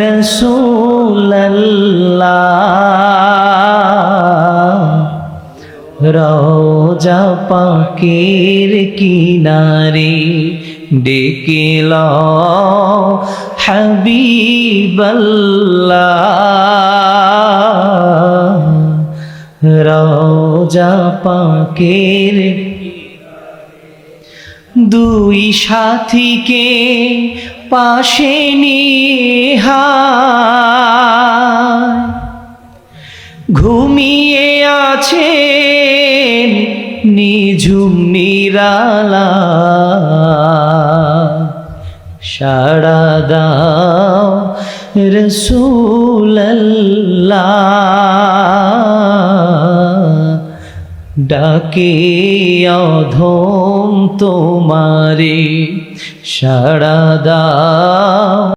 রাসূলুল্লাহ রওজা পাকের কিনারে ডেকে লও হাবিবাল্লাহ রওজা পাকের দুই সাথীকে পাশে নিয়ে ঘুমিয়ে আছেন নিঝুম নিরালা সাড়া দাও রাসূলুল্লাহ ডাকে অধম তোমারে সাড়া দাও।